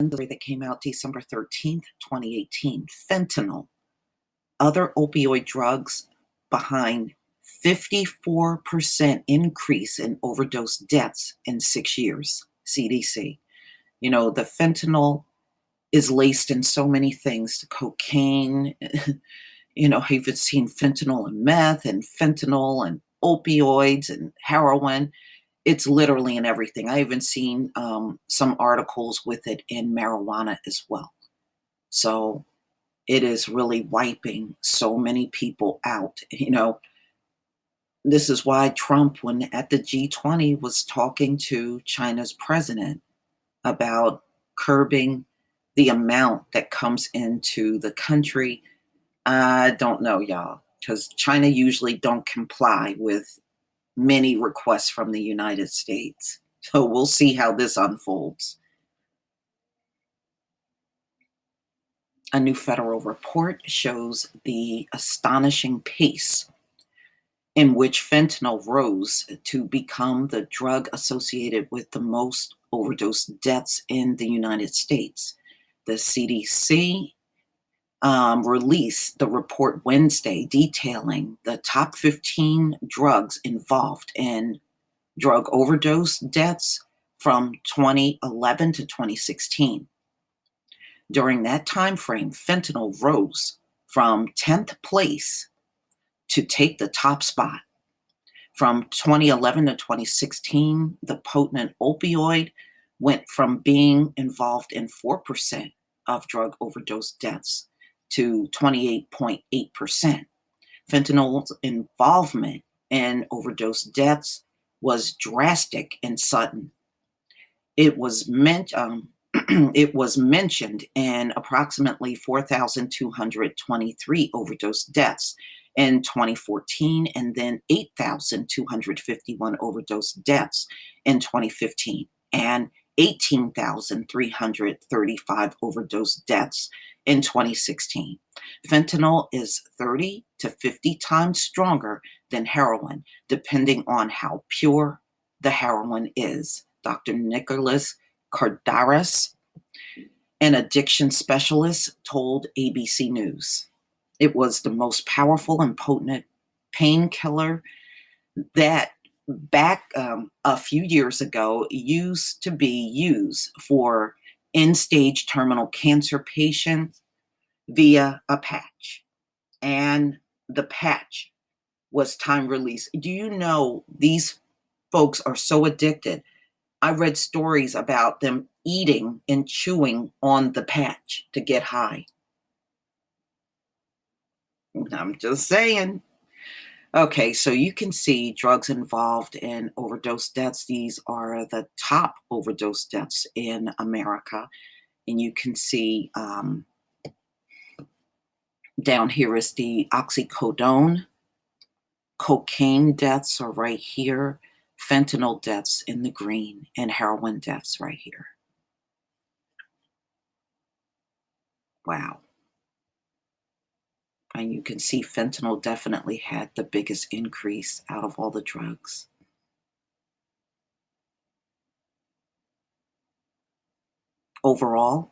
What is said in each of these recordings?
and the story that came out December 13th, 2018, fentanyl, other opioid drugs behind 54% increase in overdose deaths in 6 years, CDC. You know, the fentanyl is laced in so many things, cocaine, I've even seen fentanyl and meth and fentanyl and opioids and heroin. It's literally in everything. I even seen some articles with it in marijuana as well. So it is really wiping so many people out. This is why Trump, when at the G20, was talking to China's president about curbing the amount that comes into the country. I don't know, y'all, because China usually don't comply with many requests from the United States. So we'll see how this unfolds. A new federal report shows the astonishing pace in which fentanyl rose to become the drug associated with the most overdose deaths in the United States. The CDC released the report Wednesday detailing the top 15 drugs involved in drug overdose deaths from 2011 to 2016. During that time frame, fentanyl rose from 10th place to take the top spot. From 2011 to 2016, the potent opioid went from being involved in 4% of drug overdose deaths to 28.8%. Fentanyl's involvement in overdose deaths was drastic and sudden. It was mentioned in approximately 4,223 overdose deaths in 2014, and then 8,251 overdose deaths in 2015, and 18,335 overdose deaths in 2016. Fentanyl is 30 to 50 times stronger than heroin, depending on how pure the heroin is. Dr. Nicholas Cardaris, an addiction specialist, told ABC News. It was the most powerful and potent painkiller that back a few years ago used to be used for end-stage terminal cancer patients via a patch. And the patch was time release. Do you know these folks are so addicted? I read stories about them eating and chewing on the patch to get high. I'm just saying. Okay, so you can see drugs involved in overdose deaths. These are the top overdose deaths in America. And you can see down here is the oxycodone. Cocaine deaths are right here. Fentanyl deaths in the green, and heroin deaths right here. Wow. And you can see fentanyl definitely had the biggest increase out of all the drugs. Overall,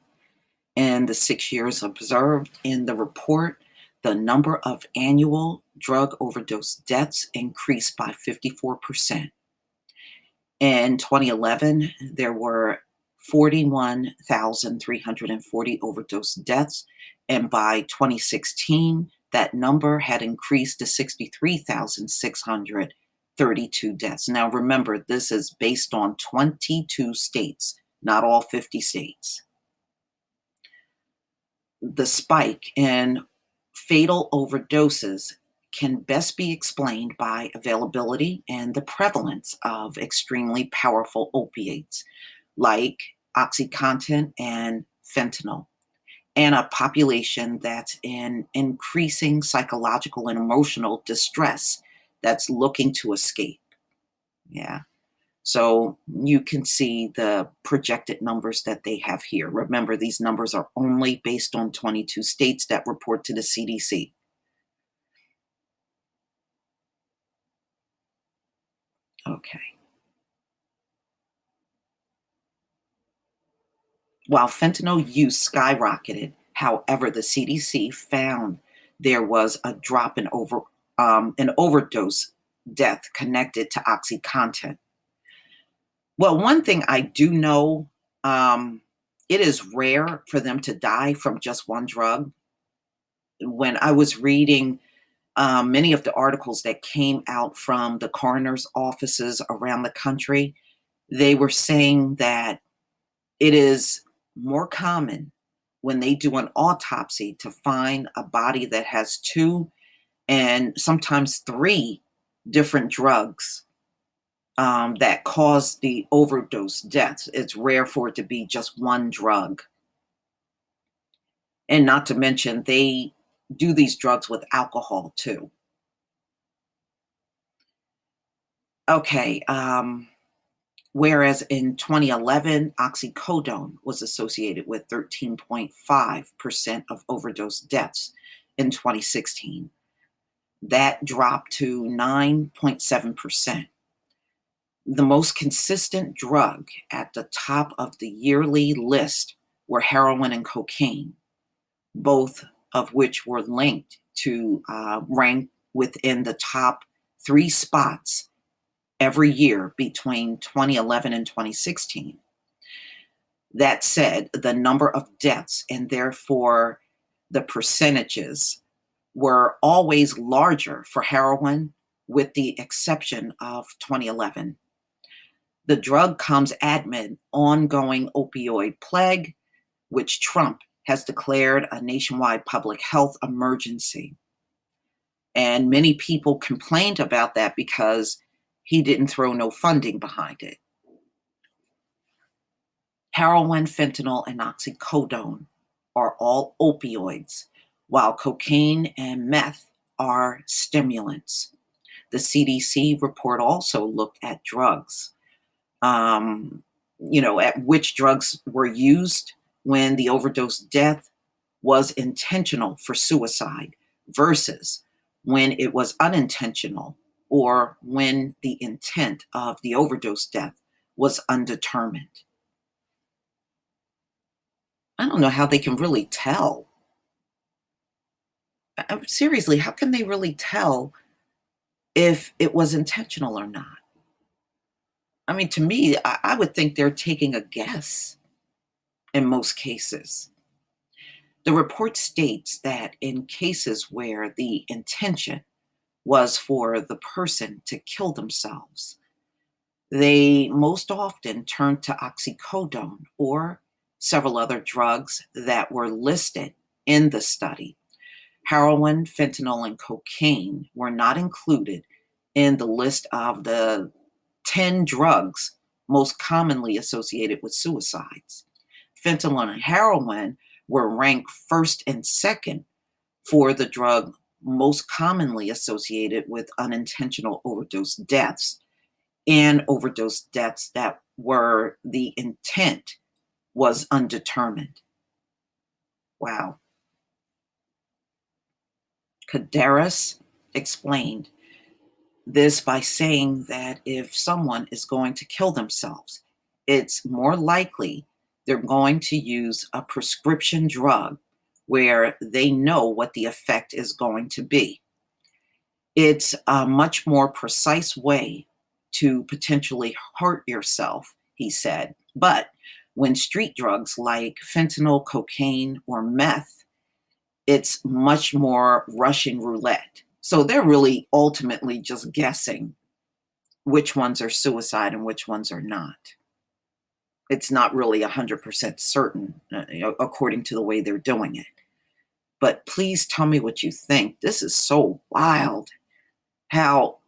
in the 6 years observed in the report, the number of annual drug overdose deaths increased by 54%. In 2011, there were 41,340 overdose deaths, and by 2016, that number had increased to 63,632 deaths. Now, remember, this is based on 22 states, not all 50 states. The spike in fatal overdoses can best be explained by availability and the prevalence of extremely powerful opiates like OxyContin and fentanyl, and a population that's in increasing psychological and emotional distress that's looking to escape. Yeah. So you can see the projected numbers that they have here. Remember, these numbers are only based on 22 states that report to the CDC. Okay. While fentanyl use skyrocketed, however, the CDC found there was a drop in an overdose death connected to oxy content. Well, one thing I do know, um, it is rare for them to die from just one drug. When I was reading many of the articles that came out from the coroner's offices around the country, they were saying that it is more common when they do an autopsy to find a body that has two and sometimes three different drugs that cause the overdose deaths. It's rare for it to be just one drug. And not to mention, they do these drugs with alcohol too. Okay. Whereas in 2011, oxycodone was associated with 13.5% of overdose deaths in 2016. That dropped to 9.7%. The most consistent drug at the top of the yearly list were heroin and cocaine, both of which were linked to rank within the top three spots every year between 2011 and 2016. That said, the number of deaths and therefore the percentages were always larger for heroin, with the exception of 2011. The drug comes amid ongoing opioid plague, which Trump has declared a nationwide public health emergency. And many people complained about that because he didn't throw no funding behind it. Heroin, fentanyl, and oxycodone are all opioids, while cocaine and meth are stimulants. The CDC report also looked at drugs, at which drugs were used when the overdose death was intentional for suicide versus when it was unintentional or when the intent of the overdose death was undetermined. I don't know how they can really tell. Seriously, how can they really tell if it was intentional or not? I mean, to me, I would think they're taking a guess in most cases. The report states that in cases where the intention was for the person to kill themselves, they most often turn to oxycodone or several other drugs that were listed in the study. Heroin, fentanyl, and cocaine were not included in the list of the 10 drugs most commonly associated with suicides. Fentanyl and heroin were ranked first and second for the drug most commonly associated with unintentional overdose deaths and overdose deaths that were the intent was undetermined. Wow. Cabrera explained this by saying that if someone is going to kill themselves, it's more likely they're going to use a prescription drug where they know what the effect is going to be. It's a much more precise way to potentially hurt yourself, he said. But when street drugs like fentanyl, cocaine, or meth, it's much more Russian roulette. So they're really ultimately just guessing which ones are suicide and which ones are not. It's not really 100% certain, according to the way they're doing it. But please tell me what you think. This is so wild how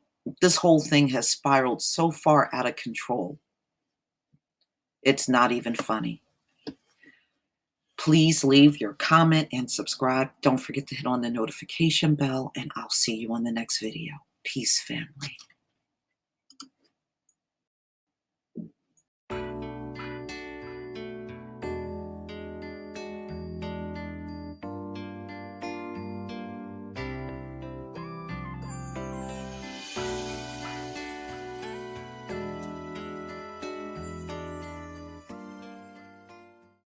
this whole thing has spiraled so far out of control. It's not even funny. Please leave your comment and subscribe. Don't forget to hit on the notification bell, and I'll see you on the next video. Peace, family.